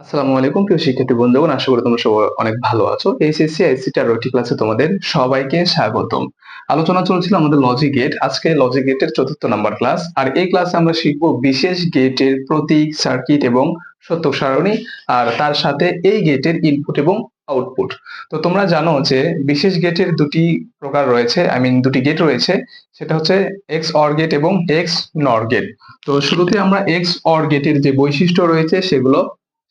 আসসালামু আলাইকুম প্রিয় শিক্ষার্থী বন্ধুগণ, আশা করি তোমরা সবাই অনেক ভালো আছো। এইচএসসি আইসিটি আর ওটি ক্লাসে তোমাদের সবাইকে স্বাগতম। আলোচনা চলছিল আমাদের লজিক গেট। আজকে লজিক গেটের ৪র্থ নাম্বার ক্লাস। আর এই ক্লাসে আমরা শিখব বিশেষ গেটের প্রতীক, সার্কিট এবং সত্যক সারণী, আর তার সাথে এই গেটের ইনপুট এবং আউটপুট। তো তোমরা জানো যে বিশেষ গেটের দুটি প্রকার রয়েছে, দুটি গেট রয়েছে। সেটা হচ্ছে এক্স অর গেট এবং এক্স নর গেট। তো শুরুতে আমরা এক্স অর গেটের যে বৈশিষ্ট্য রয়েছে সেগুলো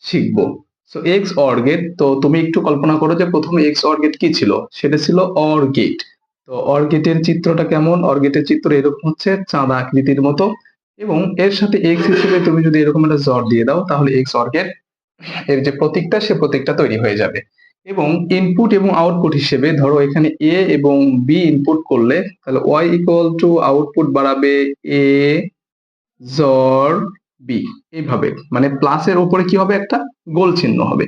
শিখবো। সো এক্স অর গেট, তো তুমি একটু কল্পনা করো যে প্রথমে এক্স অর গেট কি ছিল, সেটা ছিল অর গেট। তো অর গেটের চিত্রটা কেমন? অর গেটের চিত্র এরকম হচ্ছে, চাঁদা আকৃতির মতো, এবং এর সাথে এক্স হিসেবে তুমি যদি এরকম একটা জট দিয়ে দাও তাহলে এক্স অর গেট এর যে প্রতীকটা সে প্রতীকটা তৈরি হয়ে যাবে। এবং ইনপুট এবং আউটপুট হিসেবে ধরো এখানে এ এবং বি ইনপুট করলে তাহলে ওয়াই ইকুয়াল টু আউটপুট বাড়াবে এ জর বি, এইভাবে মানে প্লাসের উপরে কি হবে, একটা গোল চিহ্ন হবে।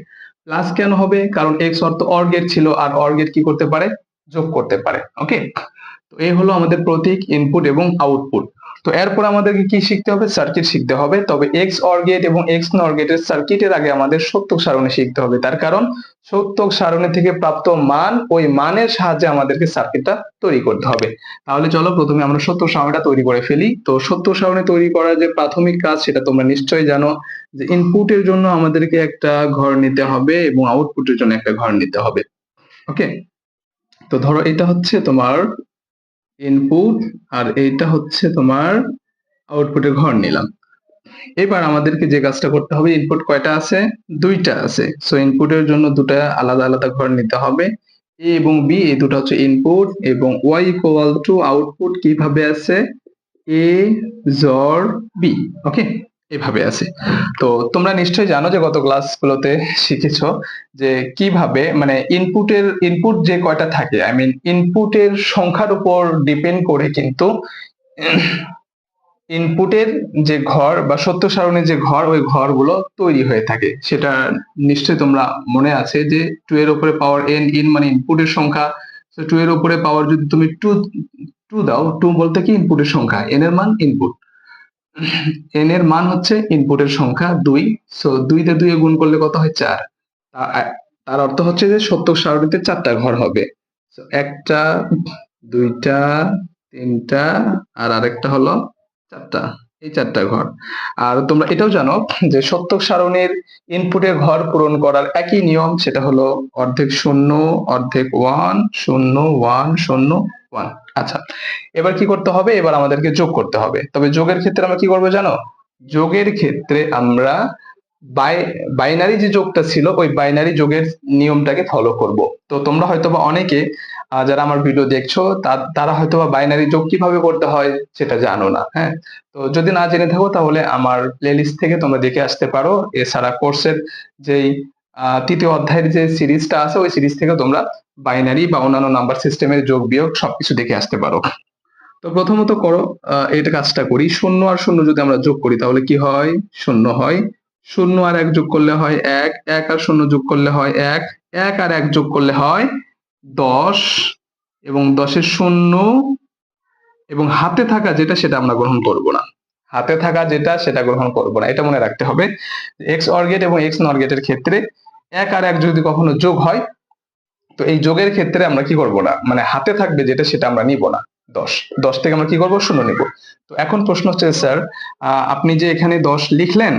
প্লাস কেন হবে? কারণ এক্স অর্থ অর গেট ছিল, আর অর গেট কি করতে পারে? যোগ করতে পারে। ওকে, তো এই হলো আমাদের প্রতীক, ইনপুট এবং আউটপুট। তো এরপর আমাদেরকে কি শিখতে হবে? সার্কিট শিখতে হবে। তবে এক্স অর গেট এবং এক্স নর গেটের সার্কিটের আগে আমাদের সত্যক সারণী শিখতে হবে। তার কারণ সত্যক সারণী থেকে প্রাপ্ত মান, ওই মানের সাহায্যে আমাদেরকে সার্কিটটা তৈরি করতে হবে। তাহলে চলো প্রথমে আমরা সত্যক সারণীটা তৈরি করে ফেলি। তো সত্যক সারণী তৈরি করার যে প্রাথমিক কাজ সেটা তোমরা নিশ্চয়ই জানো, যে ইনপুটের জন্য আমাদেরকে একটা ঘর নিতে হবে এবং আউটপুটের জন্য একটা ঘর নিতে হবে। ওকে, তো ধরো এটা হচ্ছে তোমার ইনপুট আর এইটা হচ্ছে তোমার আউটপুটের ঘর নিলাম। এবার আমাদেরকে যে কাজটা করতে হবে, ইনপুট কয়টা আছে? দুইটা আছে। সো ইনপুটের জন্য দুটা আলাদা আলাদা ঘর নিতে হবে। এ এবং বি, এই দুটো হচ্ছে ইনপুট, এবং ওয়াই ইকুয়াল টু আউটপুট কিভাবে আছে? এ জর বি। ওকে, এভাবে আছে। তো তোমরা নিশ্চয়ই জানো যে গত ক্লাসগুলোতে শিখেছো যে কিভাবে মানে ইনপুট যে কয়টা থাকে, ইনপুটের সংখ্যার উপর ডিপেন্ড করে কিন্তু ইনপুটের যে ঘর বা সত্য সারণীর যে ঘর, ওই ঘরগুলো তৈরি হয়ে থাকে। সেটা নিশ্চয়ই তোমরা মনে আছে যে 2 এর উপরে পাওয়ার n, ইন মানে ইনপুটের সংখ্যা। তো 2 এর উপরে পাওয়ার যদি তুমি 2 দাও, 2 বলতে কি? ইনপুটের সংখ্যা, n এর মান ইনপুট, n এর মান হচ্ছে ইনপুটের সংখ্যা 2। সো 2 তে 2 এ গুণ করলে কত হয়? 4। তার অর্থ হচ্ছে যে সত্যক সারণীতে 4টা ঘর হবে। So, একটা, দুইটা, তিনটা, আর আরেকটা হলো 4টা। এই 4টা ঘর। আর তোমরা এটাও জানো যে সত্যক সারণীর ইনপুটের ঘর পূরণ করার একই নিয়ম, সেটা হলো অর্ধেক শূন্য, অর্ধেক 1, 0 1 0 1। আচ্ছা, এবার কি করতে হবে? এবার আমাদেরকে যোগ করতে হবে। তবে যোগের ক্ষেত্রে আমরা কি করবো জানো? যোগের ক্ষেত্রে আমরা বাইনারি যে যোগটা ছিল, ওই বাইনারি যোগের নিয়মটাকে ফলো করব। তো তোমরা হয়তোবা অনেকে যারা আমার ভিডিও দেখছো তারা হয়তোবা বাইনারি যোগ কিভাবে করতে হয় সেটা জানো না। হ্যাঁ, তো যদি না জেনে থাকো তাহলে আমার প্লেলিস্ট থেকে তোমরা দেখে আসতে পারো। এছাড়া কোর্সের যেই 3য় অধ্যায়ের যে সিরিজটা আছে, ওই সিরিজ থেকে তোমরা বাইনারি বা অন্যান্য নাম্বার সিস্টেমের যোগ বিয়োগ সবকিছু দেখে আসতে পারো। তো প্রথমত করো, এটা কাজটা করি। 0 আর 0 যদি আমরা যোগ করি তাহলে কি হয়? 0 হয়। 0 আর 1 যোগ করলে হয় 1, 1 আর 0 যোগ করলে হয় 1, 1 আর 1 যোগ করলে হয় 10, এবং 10 এর 0 এবং হাতে থাকা যেটা সেটা আমরা গ্রহণ করব না। হাতে থাকা যেটা সেটা গ্রহণ করব না, এটা মনে রাখতে হবে। এক্স অর গেট এবং এক্স নর গেটের ক্ষেত্রে 1 আর 1 যদি কখনো যোগ হয়, তো এই যোগের ক্ষেত্রে আমরা কি করব না, মানে হাতে থাকবে যেটা সেটা আমরা নিব না। 10, 10 থেকে আমরা কি করব? 0 নিব। তো এখন প্রশ্ন হচ্ছে, স্যার আপনি যে এখানে 10 লিখলেন,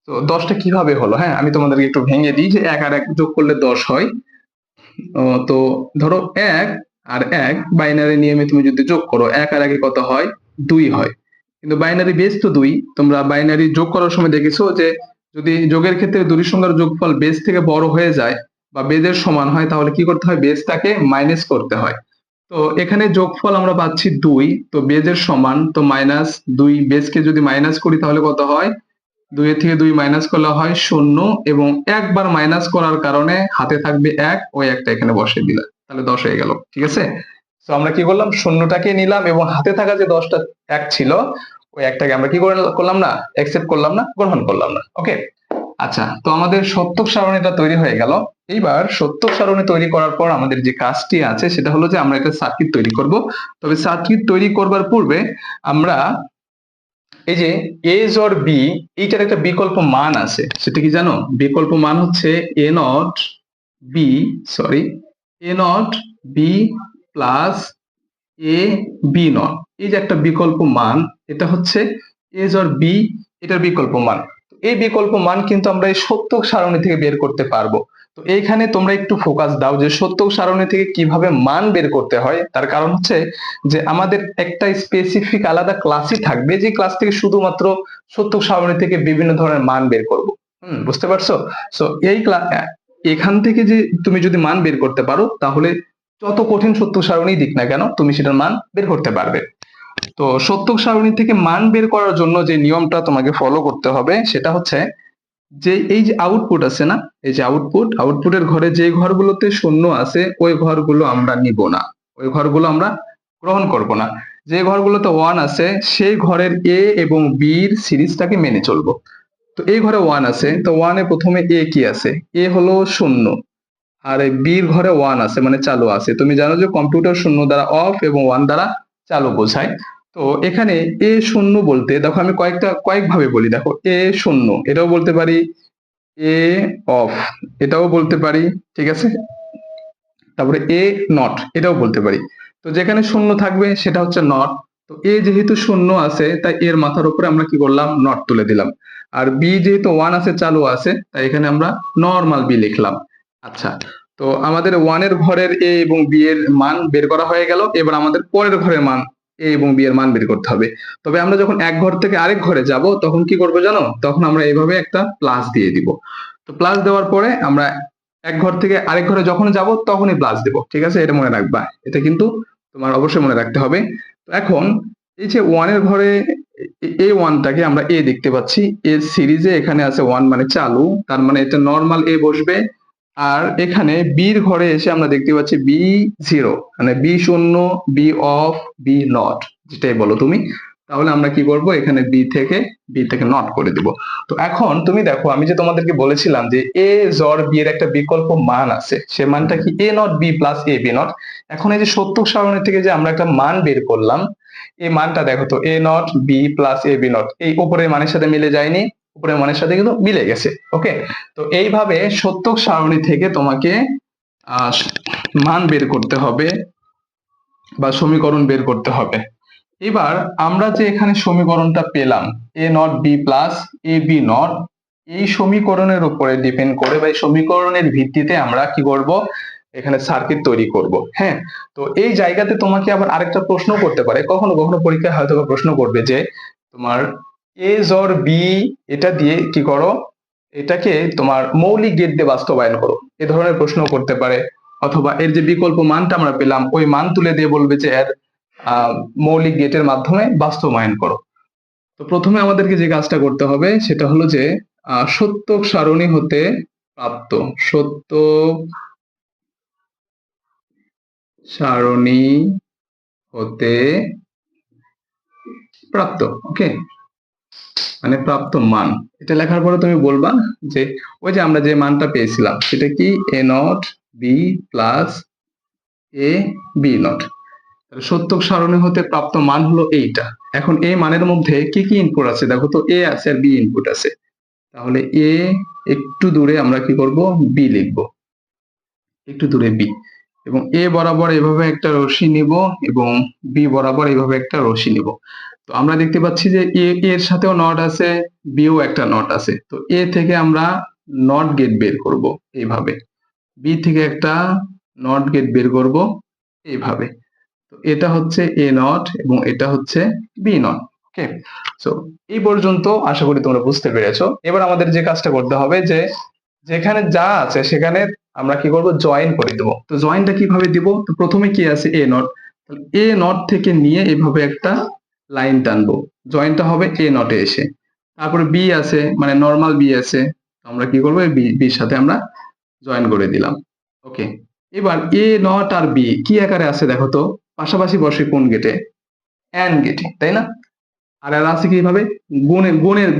তো 10টা কিভাবে হলো? হ্যাঁ, আমি তোমাদেরকে একটু ভেঙে দিই যে 1 আর 1 যোগ করলে 10 হয়। তো ধরো 1 আর 1 বাইনারি নিয়মে তুমি যদি যোগ করো, 1 আর 1 কত হয়? 2 হয়। কিন্তু বাইনারি বেস তো 2। তোমরা বাইনারি যোগ করার সময় দেখেছো যে যদি যোগের ক্ষেত্রে দুটি সংখ্যার যোগফল বেস থেকে বড় হয়ে যায় বা বেজের সমান হয়, তাহলে কি করতে হয়? বেসটাকে মাইনাস করতে হয়। তো এখানে যোগফল আমরা পাচ্ছি 2, তো বেজের সমান, তো -2। বেসকে যদি মাইনাস করি তাহলে কত হয়? 2 এর থেকে 2 মাইনাস করলে হয় 0, এবং একবার মাইনাস করার কারণে হাতে থাকবে 1, ওই একটা এখানে বসিয়ে দিলাম, তাহলে 10 হয়ে গেল। ঠিক আছে, তো আমরা কি করলাম? শূন্যটাকে নিলাম, এবং হাতে থাকা যে 10টা 1 ছিল, ওই একটাকে আমরা কি করলাম না? অ্যাকসেপ্ট করলাম না, গ্রহণ করলাম না। ওকে, আচ্ছা, তো আমাদের সত্যক সারণীটা তৈরি হয়ে গেল। এইবার সত্যক সারণী তৈরি করার পর আমাদের যে কাজটি আছে সেটা হলো যে আমরা একটা সার্কিট তৈরি করব। তবে সার্কিট তৈরি করবার পূর্বে আমরা এই যে এজ অর বি, এইটার একটা বিকল্প মান আছে, সেটা কি জানো? বিকল্প মান হচ্ছে A not B, sorry, A not B plus A B not. এই যে একটা বিকল্প মান, এটা হচ্ছে এজ অর বি, এটার বিকল্প মান। এই বিকল্প মান কিন্তু আমরা এই সত্যক সারণী থেকে বের করতে পারবো। তো এইখানে তোমরা একটু ফোকাস দাও যে সত্যক সারণী থেকে কিভাবে মান বের করতে হয়। তার কারণ হচ্ছে যে আমাদের একটা স্পেসিফিক আলাদা ক্লাসই থাকবে, যে ক্লাস থেকে শুধুমাত্র সত্যক সারণী থেকে বিভিন্ন ধরনের মান বের করব। বুঝতে পারছো? সো এই এখান থেকে যে তুমি যদি মান বের করতে পারো, তাহলে যত কঠিন সত্যক সারণী দিক না কেন, তুমি সেটার মান বের করতে পারবে। তো সত্যক সারণী থেকে মান বের করার জন্য যে নিয়মটা তোমাকে ফলো করতে হবে, সেটা হচ্ছে যে এই যে আউটপুট আছে না, এই যে আউটপুটের ঘরে যে ঘরগুলোতে শূন্য আছে ওই ঘরগুলো আমরা নিব না, ওই ঘরগুলো আমরা গ্রহণ করব না। যে ঘরগুলোতে ওয়ান আছে সেই ঘরের এ এবং বি এর সিরিজটাকে মেনে চলবো। তো এই ঘরে ওয়ান আছে, তো ওয়ানে প্রথমে এ কি আছে? এ হলো শূন্য, আর এই বির ঘরে ওয়ান আছে মানে চালু আছে। তুমি জানো যে কম্পিউটার শূন্য দ্বারা অফ এবং ওয়ান দ্বারা চালু বোঝায়। তো এখানে এ শূন্য বলতে দেখো, আমি কয়েকভাবে বলি, দেখো এ শূন্য এটাও বলতে পারি, এ অফ এটাও বলতে পারি, ঠিক আছে? তারপরে এ নট এটাও বলতে পারি। তো যেখানে শূন্য থাকবে সেটা হচ্ছে নট। তো এ যেহেতু শূন্য আছে তাই এর মাথার উপরে আমরা কি করলাম, নট তুলে দিলাম। আর বি যেহেতু ওয়ান আছে চালু আছে, তাই এখানে আমরা নর্মাল বি লিখলাম। আচ্ছা, তো আমাদের ওয়ানের ঘরের এ এবং বি এর মান বের করা হয়ে গেল। এবার আমাদের পরের ঘরের মান এ এবং বি এর মান বের করতে হবে। তবে আমরা যখন এক ঘর থেকে আরেক ঘরে যাব তখন কি করবো জানো? তখন আমরা এইভাবে একটা প্লাস দিয়ে দিব। তো প্লাস দেওয়ার পরে আমরা এক ঘর থেকে আরেক ঘরে যখন যাব তখনই প্লাস দেব, ঠিক আছে? এটা মনে রাখবা, এটা কিন্তু তোমার অবশ্যই মনে রাখতে হবে। তো এখন এই যে ওয়ানের ঘরে এই ওয়ানটাকে আমরা এ দেখতে পাচ্ছি, এর সিরিজে এখানে আছে ওয়ান মানে চালু, তার মানে এটা নর্মাল এ বসবে। আর এখানে বির ঘরে এসে আমরা দেখতে পাচ্ছি বি জিরো, মানে বি শূন্য, বি অফ, বি নট, যেটাই বলো তুমি। তাহলে আমরা কি করব, এখানে বি থেকে নট করে দিব। তো এখন তুমি দেখো, আমি যে তোমাদেরকে বলেছিলাম যে এ জর বি এর একটা বিকল্প মান আছে, সে মানটা কি A not B plus A B not. এখন এই যে সত্যক সারণী থেকে যে আমরা একটা মান বের করলাম, এই মানটা দেখো তো, A not B plus A B not এই উপরের মানের সাথে মিলে যায়নি, উপরের মানের সাথে কিন্তু মিলে গেছে। ওকে, তো এইভাবে সত্যক সারণী থেকে তোমাকে আহ মান বের করতে হবে বা সমীকরণ বের করতে হবে। এবার আমরা যে এখানে সমীকরণটা পেলাম, A not B plus A B not, এই সমীকরণের উপরে ডিপেন্ড করে বা এই সমীকরণের ভিত্তিতে আমরা কি করব, এখানে সার্কিট তৈরি করব। হ্যাঁ, তো এই জায়গাতে তোমাকে আবার আরেকটা প্রশ্ন করতে পারে, কখনো কখনো পরীক্ষায় হয়তো প্রশ্ন করবে যে তোমার এ জর বি এটা দিয়ে কি করো, এটাকে তোমার মৌলিক গেট দিয়ে বাস্তবায়ন করো, এ ধরনের প্রশ্ন করতে পারে। অথবা এর যে বিকল্প মানটা আমরা পেলাম ওই মান তুলে দিয়ে বলবে যে এর মৌলিক গেটের মাধ্যমে বাস্তবায়ন করো। তো প্রথমে আমাদেরকে যে কাজটা করতে হবে সেটা হলো যে সত্যক সারণী হতে প্রাপ্ত, সত্যক সারণী হতে প্রাপ্ত, ওকে, মানে প্রাপ্ত মান। এটা লেখার পরে তুমি বলবা যে ওই যে আমরা যে মানটা পেয়েছিলাম সেটা কি, A not B plus A B not. সত্যক সারণী হতে প্রাপ্ত মান হলো এইটা। এখন এই মানের মধ্যে কি কি ইনপুট আছে দেখো তো, এ আছে আর বি ইনপুট আছে। তাহলে এ একটু দূরে আমরা কি করব, বি লিখব, একটু দূরে বি। এবং এ বরাবর এভাবে একটা রশ্মি নিব এবং বি বরাবর এইভাবে একটা রশ্মি নিব। তো আমরা দেখতে পাচ্ছি যে এ এর সাথেও নট আছে, বিও একটা নট আছে। তো এ থেকে আমরা নট গেট বের করব এইভাবে, বি থেকে একটা নট গেট বের করব এইভাবে। তো এটা হচ্ছে এ নট এবং এটা হচ্ছে বি নট। ওকে, সো এই পর্যন্ত আশা করি তোমরা বুঝতে পেরেছো। এবার আমাদের যে কাজটা করতে হবে যে যেখানে যা আছে সেখানে আমরা কি করব, জয়েন করে দেব। তো জয়েনটা কিভাবে দিব, তো প্রথমে কি আছে এ নট, এ নট থেকে নিয়ে এভাবে একটা লাইন টানবো, জয়েনটা হবে এ নটে এসে। তারপরে বি আছে মানে নর্মাল বি আছে, আমরা কি করবো, বির সাথে আমরা জয়েন করে দিলাম। ওকে, এবার এ নট আর বি কি আকারে আছে দেখো তো, পাশাপাশি বসে কোন গেটে, অ্যান্ড গেটে, তাই না? আর আর আছে কিভাবে,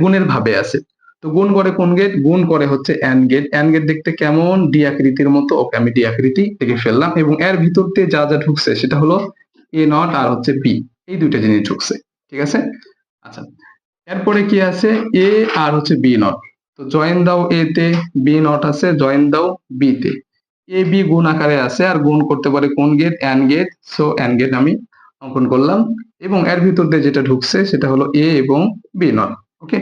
গুণের ভাবে আছে। তো গুণ করে কোন গেট, গুণ করে হচ্ছে অ্যান্ড গেট। অ্যান্ড গেট দেখতে কেমন, ডি আকৃতির মতো। ওকে, আমি ডি আকৃতি থেকে ফেললাম এবং এর ভিতর দিয়ে যা যা ঢুকছে সেটা হলো এ নট আর হচ্ছে বি, এই দুইটা জিনিস ঢুকছে, ঠিক আছে? আচ্ছা, এরপরে কি আছে এ আর হচ্ছে বি নট, তো জয়েন দাও এ তে, বি নট আছে জয়েন দাও বি তে। এ বি গুণ আকারে আছে আর গুণ করতে পারে কোন gate, and gate, so and gate আমি অঙ্কন করলাম এবং এর ভিতর দিয়ে যেটা ঢুকছে সেটা হলো এ এবং বি নট। ওকে,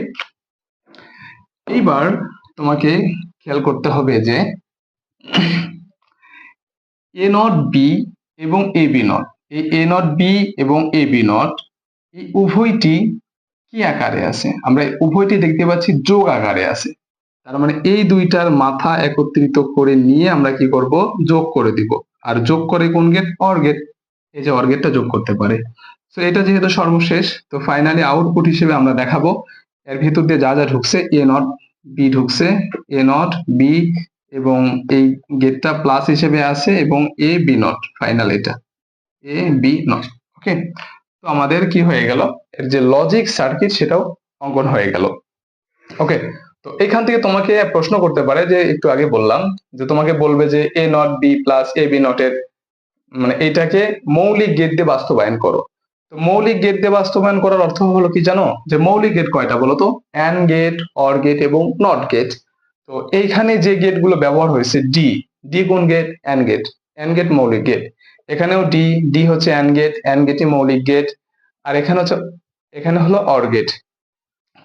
এইবার তোমাকে খেয়াল করতে হবে যে এ নট বি এবং এ বি নট, এই এ নট বি এবং এ বি নট এই উভয়টি কি আকারে আছে, আমরা উভয়টি দেখতে পাচ্ছি যোগ আকারে আছে। তার মানে এই দুইটার মাথা একত্রিত করে নিয়ে আমরা কি করব, যোগ করে দিব। আর যোগ করে কোন গেট, অর গেট, এই যে অর গেটটা যোগ করতে পারে। তো এটা যেহেতু সর্বশেষ, তো ফাইনালি আউটপুট হিসেবে আমরা দেখাবো এর ভিতর দিয়ে যা যা ঢুকছে, এ নট বি ঢুকছে, এ নট বি এবং এই গেটটা প্লাস হিসেবে আছে এবং এ বি নট, ফাইনাল এটা এ বি নট। ওকে, তো আমাদের কি হয়ে গেল, এর যে লজিক সার্কিট সেটাও অঙ্কন হয়ে গেল। ওকে, তো এখান থেকে তোমাকে প্রশ্ন করতে পারে যে একটু আগে বললাম যে তোমাকে বলবে যে A not B plus A B নটের মানে এটাকে মৌলিক গেট দিয়ে বাস্তবায়ন করো। তো মৌলিক গেট দিয়ে বাস্তবায়ন করার অর্থ হলো কি জানো, যে মৌলিক গেট কয়টা বলো তো, অ্যান্ড গেট, অর গেট এবং নট গেট। তো এইখানে যে গেট গুলো ব্যবহার হয়েছে ডি, ডি কোন gate, and gate, and gate মৌলিক গেট। এখানেও ডি, ডি হচ্ছে অ্যান্ড গেটই মৌলিক গেট। আর এখানে হচ্ছে, এখানে হলো অর গেট,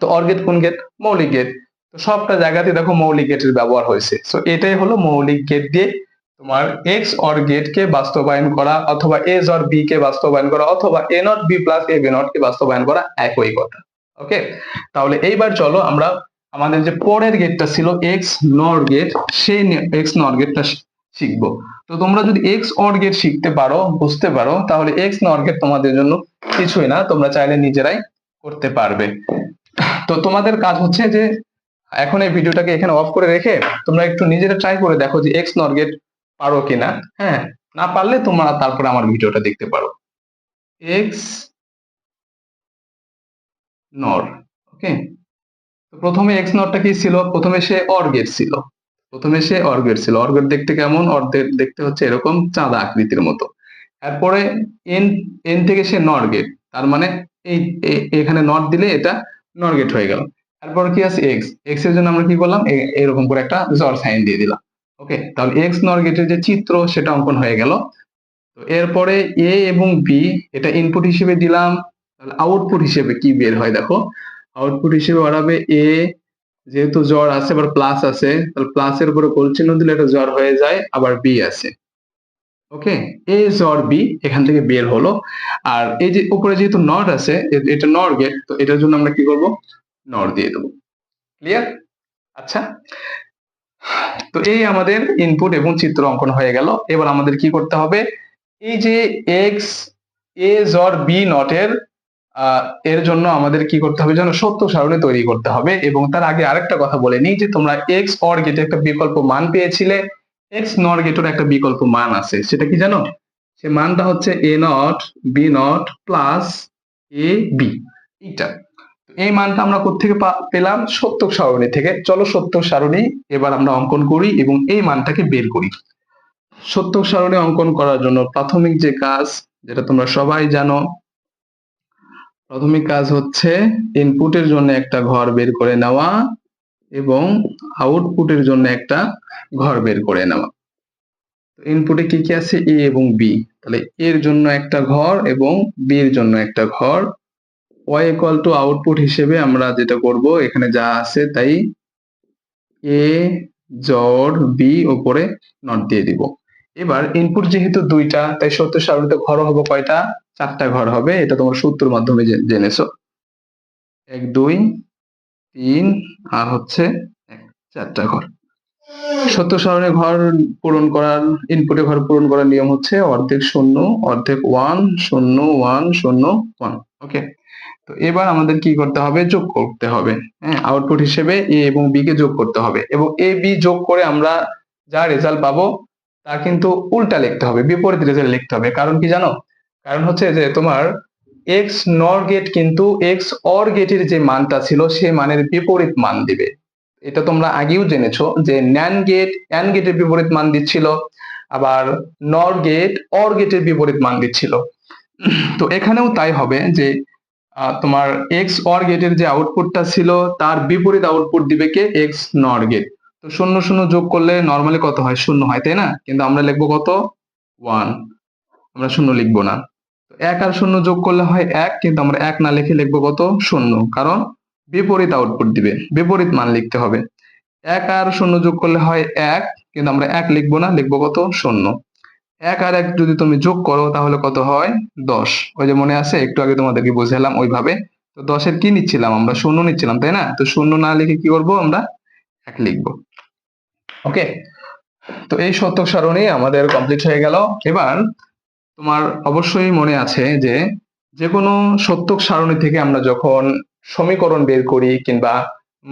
তো অর গেট কোন গেট, মৌলিক গেট। তো সবটা জায়গাতে দেখো মৌলিক গেটের ব্যবহার হয়েছে, সো এটাই হলো মৌলিক গেট দিয়ে তোমার এক্স অর গেট কে বাস্তবায়ন করা, অথবা এস অর বি কে বাস্তবায়ন করা, অথবা A not B plus A B not কে বাস্তবায়ন করা, একই কথা। ওকে, তাহলে এইবার চলো আমরা আমাদের যে পরের গেটটা ছিল এক্স নর গেট, সেই এক্স নর গেটটা শিখবো। তো তোমরা যদি এক্স অর গেট শিখতে পারো, বুঝতে পারো, তাহলে এক্স নর গেট তোমাদের জন্য কিছুই না, তোমরা চাইলে নিজেরাই করতে পারবে। তো তোমাদের কাজ হচ্ছে যে এখন এই ভিডিওটাকে এখানে অফ করে রেখে তোমরা একটু নিজেরা ট্রাই করে দেখো যে এক্স নর গেট পারো কিনা। হ্যাঁ, না পারলে তোমরা তারপরে আমার ভিডিওটা দেখতে পারো। এক্স নর, ওকে, তো প্রথমে এক্স নরটা কি ছিল, প্রথমে সে অর গেট ছিল, প্রথমে সে অর গেট ছিল। অর গেট দেখতে কেমন, অর্ধেক দেখতে হচ্ছে এরকম চাঁদা আকৃতির মতো। এরপরে এন, এন থেকে সে নর গেট, তার মানে এই এখানে নট দিলে এটা নর গেট হয়ে গেল। তারপর কি আছে এক্স, এক্স এর জন্য আমরা কি করলাম, এরকম করে একটা জর সাইন দিয়ে দিলাম। ওকে, তাহলে এক্স নর গেটের যে চিত্র সেটা অঙ্কন হয়ে গেল। তো এরপরে এ এবং বি এটা ইনপুট হিসেবে দিলাম, তাহলে আউটপুট হিসেবে কি বের হয় দেখো, আউটপুট হিসেবে বাড়াবে এ, যেহেতু জ্বর আছে আবার প্লাস আছে, তাহলে প্লাসের উপরে গোল চিহ্ন দিলে এটা জ্বর হয়ে যায়, আবার বি আছে। ওকে, এ জ্বর বি এখান থেকে বের হলো। আর এই যে উপরে যেহেতু নট আছে, এটা নর গেট, তো এটার জন্য আমরা কি করব, নর দিয়ে দেবো। ক্লিয়ার? আচ্ছা, তো এই আমাদের ইনপুট এবং চিত্র অঙ্কন হয়ে গেল। এবার আমাদের কি করতে হবে, এই যে এক্স এ জর বি নটের এর জন্য আমাদের কি করতে হবে যেন, সত্য সারণী তৈরি করতে হবে। এবং তার আগে আরেকটা কথা বলে নিই যে তোমরা এক্স অর গেটে একটা বিকল্প মান পেয়েছিলে, এক্স নর গেটের একটা বিকল্প মান আছে, সেটা কি জানো, সে মানটা হচ্ছে A not B not plus A B, এইটা। এই মানটা আমরা কোত্থেকে পেলাম, সত্যক সারণী থেকে। চলো সত্যক সারণী এবার আমরা অঙ্কন করি এবং এই মানটাকে বের করি। সত্যক সারণী অঙ্কন করার জন্য প্রাথমিক যে কাজ, যেটা তোমরা সবাই জানো, প্রাথমিক কাজ হচ্ছে ইনপুটের জন্য একটা ঘর বের করে নেওয়া এবং আউটপুটের জন্য একটা ঘর বের করে নেওয়া। ইনপুটে কি কি আছে, এ এবং বি, তাহলে এর জন্য একটা ঘর এবং বি এর জন্য একটা ঘর। y ইকুয়াল টু আউটপুট হিসেবে আমরা যেটা করব, এখানে যা আছে তাই এ জড বি উপরে নট দিয়ে দিব। এবার ইনপুট যেহেতু দুইটা, তাই সত্য সারণীতে ঘর হবে কয়টা, চারটা ঘর হবে, এটা তোমার সূত্রের মাধ্যমে জেনেছো, 1 2 3 আর হচ্ছে চারটা ঘর। সত্য সারণী ঘর পূরণ করার, ইনপুটে ঘর পূরণ করার নিয়ম হচ্ছে অর্ধেক শূন্য অর্ধেক 1 0 1 0 1। ওকে, তো এবার আমাদের কি করতে হবে, যোগ করতে হবে। হ্যাঁ, আউটপুট হিসেবে এ এবং বি কে যোগ করতে হবে এবং এ বি যোগ করে আমরা যা রেজাল্ট পাবো তা কিন্তু উল্টা লিখতে হবে, বিপরীত রেজাল্ট লিখতে হবে। কারণ কি জানো, কারণ হচ্ছে যে তোমার এক্স নর গেট কিন্তু এক্স অর গেটের যে মানটা ছিল সেই মানের বিপরীত মান দিবে। এটা তোমরা আগেও জেনেছো যে ন্যান্ড গেট অ্যান্ড গেটের বিপরীত মান দিচ্ছিল, আবার নর গেট অর গেটের বিপরীত মান দিচ্ছিল। তো এখানেও তাই হবে যে তোমার এক্স অর গেটের যে আউটপুটটা ছিল তার বিপরীত আউটপুট দিবে কে, এক্স নর গেট। তো শূন্য শূন্য যোগ করলে নর্মালি কত হয়, শূন্য হয়, তাই না? কিন্তু আমরা লিখবো কত, 1, আমরা শূন্য লিখবো না। এক আর শূন্য যোগ করলে হয় 1, কিন্তু আমরা 1 না লিখে লিখবো কত, শূন্য, কারণ বিপরীত আউটপুট দিবে, বিপরীত মান লিখতে হবে। 1 আর শূন্য যোগ করলে হয় 1, কিন্তু আমরা 1 লিখবো না, লিখবো কত, শূন্য। 1 আর 1 যদি তুমি যোগ করো তাহলে কত হয়, 10। ওই যে মনে আছে, একটু আগে তোমাদেরকে বুঝালাম ওইভাবে। তো 10 এর কি নিচ্ছিলাম আমরা, শূন্য নিচ্ছিলাম, তাই না? তো শূন্য না লিখে কি করব, আমরা 1 লিখবো। ওকে, তো এই শতক সারণী আমাদের কমপ্লিট হয়ে গেল। এবার তোমার অবশ্যই মনে আছে যে যে কোনো শতক সারণী থেকে আমরা যখন সমীকরণ বের করি কিংবা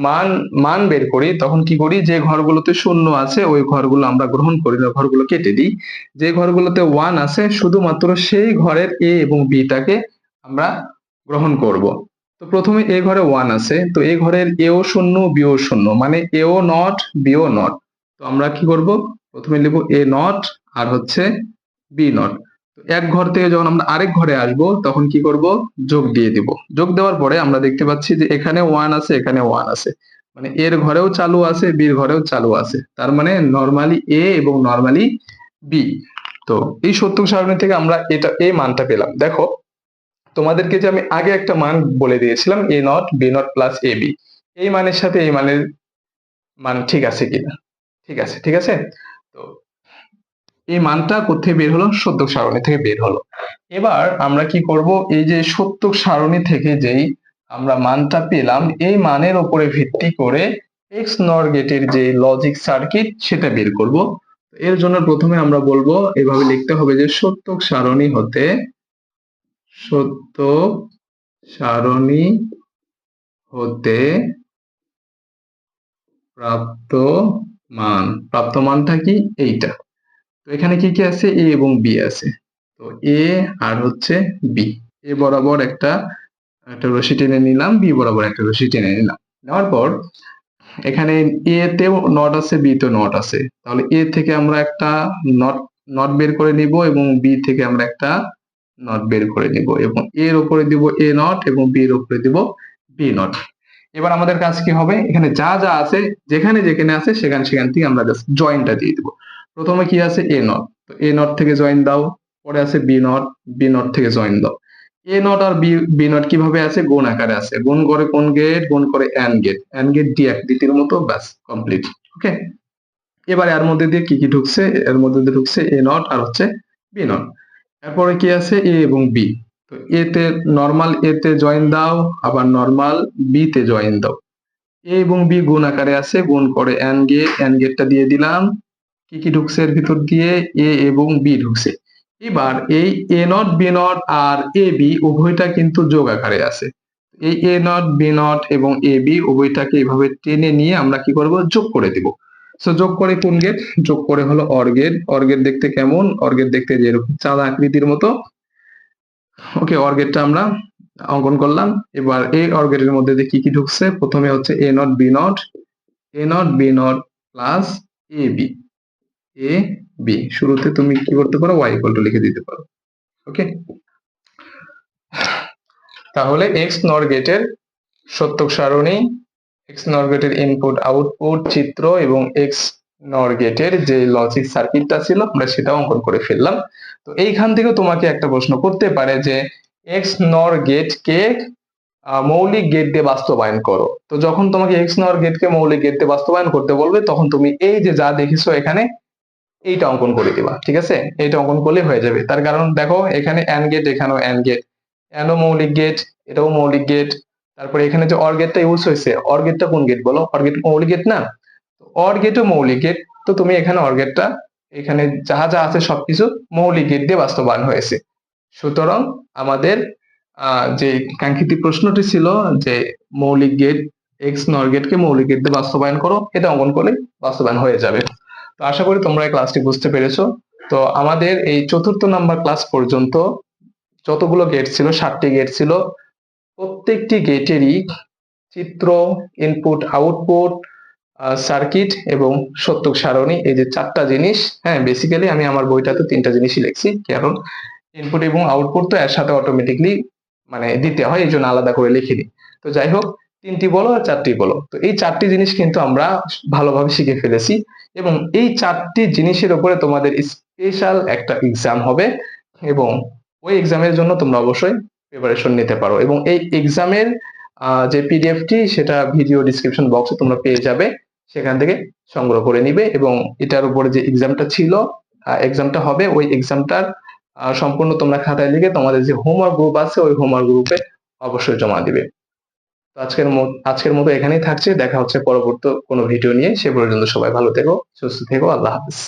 মান মান বের করি, তখন কি করি, যে ঘরগুলোতে শূন্য আছে ওই ঘরগুলো আমরা গ্রহণ করি না, ঘরগুলো কেটে দিই। যে ঘরগুলোতে 1 আছে শুধুমাত্র সেই ঘরের এ এবং বিটাকে আমরা গ্রহণ করব। তো প্রথমে এ ঘরে 1 আছে, তো এ ঘরের এও শূন্য বিও শূন্য, মানে এও নট বিও নট। তো আমরা কি করব, প্রথমে লিখব এ নট আর হচ্ছে বি নট। এক ঘর থেকে যখন আমরা আরেক ঘরে আসব তখন কি করব, যোগ দিয়ে দিব। যোগ দেওয়ার পরে আমরা দেখতে পাচ্ছি যে এখানে 1 আছে, এখানে 1 আছে, মানে এর ঘরেও চালু আছে, বির ঘরেও চালু আছে, তার মানে নরমালি এ এবং নরমালি বি। তো এই শতক সারণী থেকে আমরা এটা এই মানটা পেলাম। দেখো তোমাদেরকে যে আমি আগে একটা মান বলে দিয়েছিলাম, A not B not plus A B, এই মানের সাথে এই মানের মান ঠিক আছে কিনা, ঠিক আছে, ঠিক আছে। তো এই মানটা কোথায় বের হলো, শতক সারণী থেকে বের হলো। এবার আমরা কি করব, এই যে শতক সারণী থেকে যেই আমরা মানটা পেলাম, এই মানের উপরে ভিত্তি করে এক্স নর গেটের যে লজিক সার্কিট সেটা বের করব। এর জন্য প্রথমে আমরা বলবো, এভাবে লিখতে হবে যে শতক সারণী হতে, শতক সারণী হতে প্রাপ্ত মান, প্রাপ্ত মানটা কি, এইটা। তো এখানে কি কি আছে, এ এবং বি আছে। তো এ আর হচ্ছে বি, এ বরাবর একটা একটা রশি টেনে নিলাম, বি বরাবর একটা রশি টেনে নিলাম। নেওয়ার পর এখানে এ তেও নট আছে, বি তেও নট আছে, তাহলে এ থেকে আমরা একটা নট নট বের করে নিব এবং বি থেকে আমরা একটা নট বের করে নিব, এবং এর উপরে দিব এ নট এবং বি এর উপরে দিব বি নট। এবার আমাদের কাজ কি হবে, এখানে যা যা আছে, যেখানে যেখানে আছে সেখান সেখান থেকে আমরা জাস্ট জয়েনটা দিয়ে দিব। প্রথমে কি আছে, এ নট, তো এ নট থেকে জয়েন দাও। পরে আছে বি নট, বি নট থেকে জয়েন দাও। এ নট আর বি নট কিভাবে আছে, গুণ আকারে আছে, গুণ করে কোন গেট, গুণ করে and gate, and gate D আকৃতির মতো, ব্যাস কমপ্লিট। ওকে, এবার এর মধ্যে দিয়ে কি কি ঢুকছে, এর মধ্যে দিয়ে ঢুকছে এ নট আর হচ্ছে বি নট। এরপরে কি আছে, এ এবং বি। তো এ তে নরমাল এ তে জয়েন দাও, আবার নরমাল বি তে জয়েন দাও। এ এবং বি গুণ আকারে আছে, গুণ করে এন্ড গেট, এন্ড গেটটা দিয়ে দিলাম। কি কি ঢুকছে এর ভিতর দিয়ে, এ এবং বি ঢুকছে। এবার এই এ নট বি নট আর এ বি উভয়টা কিন্তু যোগ আকারে আছে। এই এ নট বি নট এবং এ বি উভয়টাকে এইভাবে টেনে নিয়ে আমরা কি করব, যোগ করে দিব। সো যোগ করে কোন গেট, যোগ করে হলো অর গেট। অর গেট দেখতে কেমন, অর গেট দেখতে যেরকম চাঁদা আকৃতির মতো। ওকে, অর গেটটা আমরা অঙ্কন করলাম। এবার এই অর গেটের মধ্যে দিয়ে কি কি ঢুকছে, প্রথমে হচ্ছে A not B not, A not B not plus A B, A B. শুরুতে তুমি কি করতে পারো, ওয়াই ইকুয়াল টু লিখে দিতে পারো। ওকে, তাহলে এক্স নর গেটের সত্যক সারণী, এক্স নর গেটের ইনপুট আউটপুট চিত্র এবং এক্স নর গেটের যে লজিক সার্কিটটা ছিল আমরা সেটা অঙ্কন করে ফেললাম। তো এইখান থেকে তোমাকে একটা প্রশ্ন করতে পারে যে এক্স নর গেটকে মৌলিক গেট দিয়ে বাস্তবায়ন করো। তো যখন তোমাকে এক্স নর গেটকে মৌলিক গেট দিয়ে বাস্তবায়ন করতে বলবে, তখন তুমি এই যে যা দেখিছো এখানে এইটা অঙ্কন করে দিবা, ঠিক আছে? এইটা অঙ্কন করলে হয়ে যাবে। তার কারণ দেখো এখানে এন্ড গেট, এখানেও এন্ড গেট, এন্ডও মৌলিক গেট, এটাও মৌলিক গেট। তারপরে এখানে যে অর গেটটা ইউজ হয়েছে, অর গেটটা কোন গেট বলো, অর গেট মৌলিক গেট না? অর গেটও মৌলিক গেট। তো তুমি এখানে অর গেটটা, এখানে যা যা আছে সবকিছু মৌলিক গেট দিয়ে বাস্তবায়ন হয়েছে। সুতরাং আমাদের যে কাঙ্ক্ষিত প্রশ্নটি ছিল যে মৌলিক গেট, এক্স নর গেটকে মৌলিক গেট দিয়ে বাস্তবায়ন করো, এটা অঙ্কন করলে বাস্তবায়ন হয়ে যাবে। তো আশা করি তোমরা এই ক্লাসটি বুঝতে পেরেছো। তো আমাদের এই 4র্থ নাম্বার ক্লাস পর্যন্ত যতগুলো গেট ছিল, 7টি গেট ছিল, প্রত্যেকটি গেটেরই চিত্র, ইনপুট আউটপুট, সার্কিট এবং সত্যক সারণী, এই যে 4টা জিনিস, হ্যাঁ বেসিক্যালি আমি আমার বইটাতে 3টা জিনিসই লিখছি, কারণ ইনপুট এবং আউটপুট তো এর সাথে অটোমেটিকলি মানে দিতে হয়, এই জন্য আলাদা করে লিখিনি। তো যাই হোক, 3টি বলো আর 4টি বলো, তো এই 4টি জিনিস কিন্তু আমরা ভালোভাবে শিখে ফেলেছি। এবং এই 4টি জিনিসের উপরে তোমাদের স্পেশাল একটা এক্সাম হবে, এবং ওই এক্সামের জন্য তোমরা অবশ্যই প্রিপারেশন নিতে পারো। এবং এই এক্সামের যে পিডিএফটি, সেটা ভিডিও ডিসক্রিপশন বক্সে তোমরা পেয়ে যাবে, সেখান থেকে সংগ্রহ করে নিবে। এবং এটার উপরে যে এক্সামটা ছিল, এক্সামটা হবে, ওই এক্সামটার সম্পূর্ণ তোমরা খাতায় লিখে তোমাদের যে হোমওয়ার্ক গ্রুপ আছে ওই হোমওয়ার্ক গ্রুপে অবশ্যই জমা দিবে। তো আজকের মতো এখানেই থাকছে, দেখা হচ্ছে পরবর্তী কোনো ভিডিও নিয়ে। সে পর্যন্ত সবাই ভালো থেকো, সুস্থ থেকো, আল্লাহ হাফেজ।